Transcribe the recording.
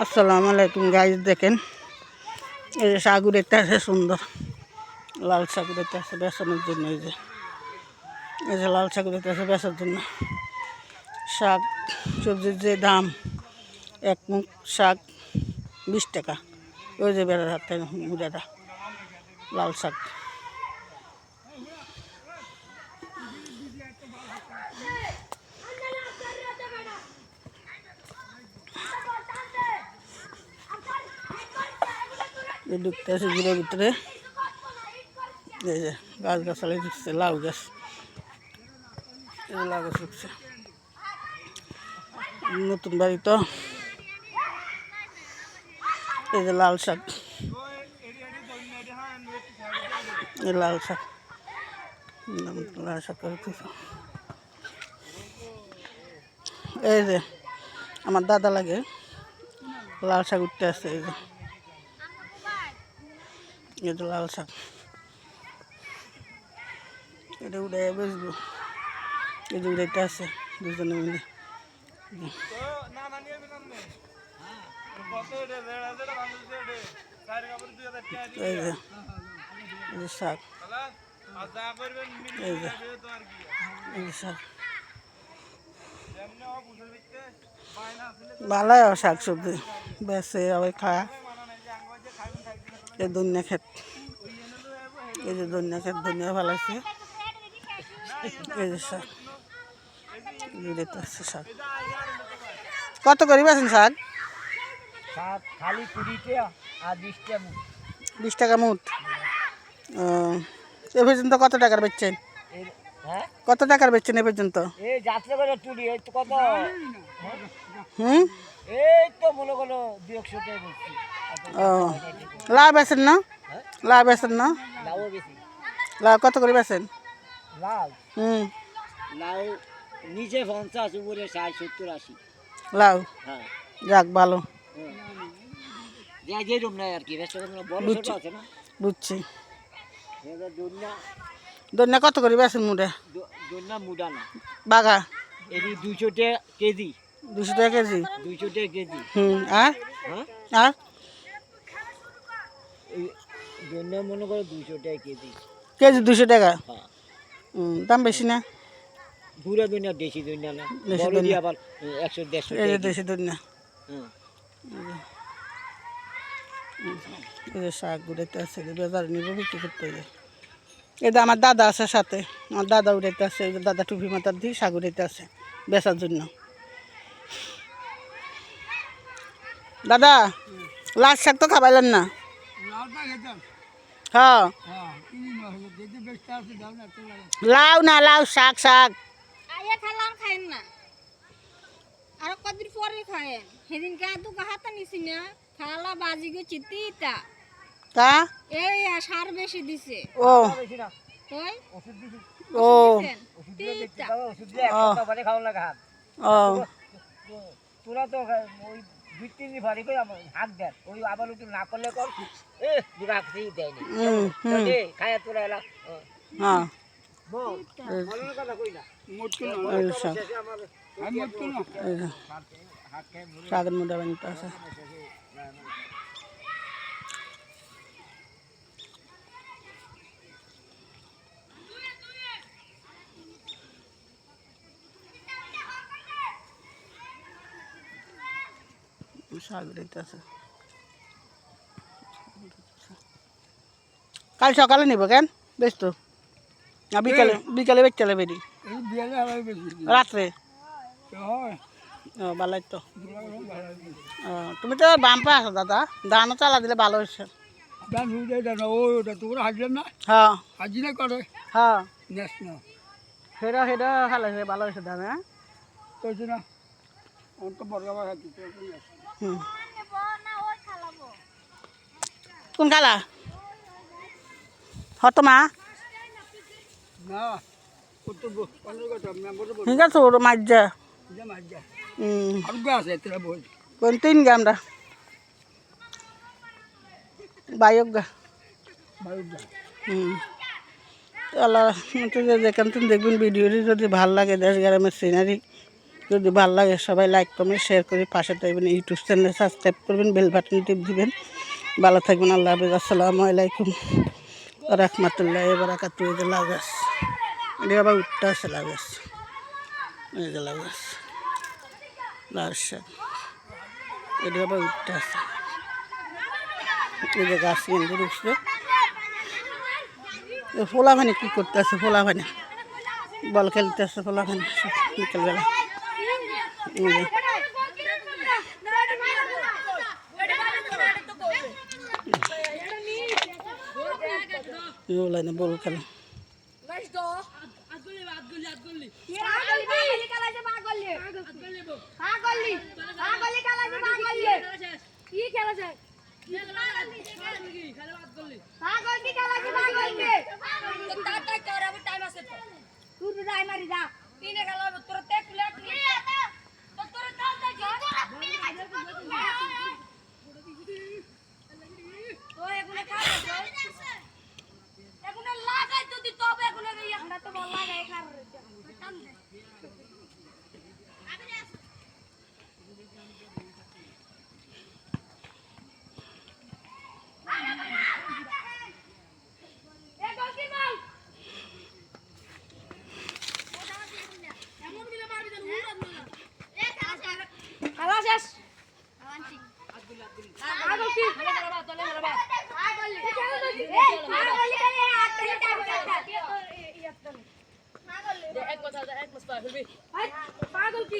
আসসালামু আলাইকুম গাইস, দেখেন এই যে সাগুরেরটা আছে সুন্দর, লাল সাগুরেরটা আছে বেচানোর জন্য। এই যে লাল সাগুরেরটা আছে বেচার জন্য। শাক সবজির যে দাম, এক মুখ শাক 20 টাকা। ওই যে বেড়ার হাতে মুড়াটা লাল শাক। ঢুকতে আছে ঘুরের ভিতরে। এই যে গাছ গাছালি ঢুকছে, লাউ গাছ, লাউ গাছ ঢুকছে। নতুন বাড়ি তো। এই যে লাল শাক, এই লাল শাক, লাল শাক করতেছে। এই যে আমার দাদা লাগে লাল শাক উঠতে আসছে। এই যে লাল শাক, এটা উঠে বেচবো। এই যে উড়াইতে আছে দুজনে মিলে। এই যে শাক, এই যে শাক ভালোই শাক সবজি বেছে আবার খায়। এই ধনিয়া ক্ষেত, এই যে ধনিয়া ক্ষেত, ধনিয়া ভালো আছে। এই যে শাক, শাক কত করি বেছেন শাক? খালি 20 টাকা আর 20 টাকা মুঠ। এ পর্যন্ত কত টাকার বেচছেন? কত টাকার বেচছেন এ পর্যন্ত? এই যাত্রা করে তুলি এই তো কত। এই তো মনে করো 200 টাকা বেচছি। লাভ বেছেন না? লাভ বেছেন না? লাউও বেশি। লাভ কত করে বেছেন? লাউ লাউ নিচে 50, উপরে 60, 70, 80 লাউ। হ্যাঁ যাক ভালো। যে রকম নাই আর কি, ব্যস্ত বড় ছোট আছে না। বুঝছি। দন্যা কত করে বেছেন মুড়ে? দন্যা মুডা না, বাগা এটি 200 টাকা কেজি। 200 টাকা কেজি? 200 টাকা কেজি। আর আর দন্যা মনে করো 200 টাকা কেজি। কেজি 200 টাকা? দাম বেশি না? পুরা দন্যা দেশি দন্যা না, বড় দিয়ে আবার 100-150 টাকা। এই যে দেশি দন্যা। এই যে শাক উড়াইতে আছে, বাজারে নিব বিক্রি করতে হবে। এটা আমার দাদা আছে সাথে, আমার দাদা উড়াইতে আছে। এই যে দাদা টুপি মাথার দিয়ে শাক উড়াইতে আছে বেচার জন্য। দাদা লাল শাক তো খাবাইলেন না? হ্যাঁ লাউ না, লাউ শাক। শাক খাইন না, আর কদিন পরে খায়েন। সেদিন তো হাতে নিছি না, খালা বাজি গো চিতিটা কা এই সার বেশি দিছে। ও কই ওষুধ দিছি। ও ওষুধ দিয়ে দেখতে পাবো, ওষুধ দিয়ে একটা বাড়ি খাওয়া লাগা হাত। ও তোরা তো ওই 2-3 দিন বাড়ি করে হাত দেন, ওই আবার একটু না করলে কর দুরা হাতই দেয়নি। চলে খায়া তোরা এলা। হ্যাঁ বলার কথা কই না, শাকের মুড়া বানিতে আছে। শাক দিতে আছে। কাল সকালে নিব কেন বেশ তো? না বিকালে? বিকালে বেচলে বেরি রাত্রে? ও ভালোই তো। তুমি তো বাম্পা আছো দাদা, ধানও চালা দিলে ভালো হয়েছে। হ্যাঁ হ্যাঁ সেটা সেটা খালে ভালো হয়েছে ধান। হ্যাঁ কোন খালা? হতমা ঠিক আছে ওর মাঝা। কোন 3 গা আমরা বায়ক গা। আল্লাহ যেখান থেকে দেখবেন ভিডিওটি যদি ভালো লাগে, দেশ গ্রামের সিনারি যদি ভালো লাগে সবাই লাইক কমেন্ট শেয়ার করে পাশে থাকবেন, ইউটিউব চ্যানেল সাবস্ক্রাইব করবেন, বেল বাটন টিপ দিবেন। ভালো থাকবেন, আল্লাহ হাফেজ, আসসালামু আলাইকুম রহমতুল্লাহ বারাকাতুহু। এই যে লাউ গাছ, এটা আবার উঠতে আছে লাউ গাছ, এই যে লাউ গাছ, লাউ শাক, এটা আবার উঠতে আছে। এই যে গাছ কিন্তু উঠছে। ফোলা ভানি কী করতে আছে, ফোলা ভানি বল খেলতে আছে, ফোলা ভানি বিকেলবেলা। বল খেলা পাগল কি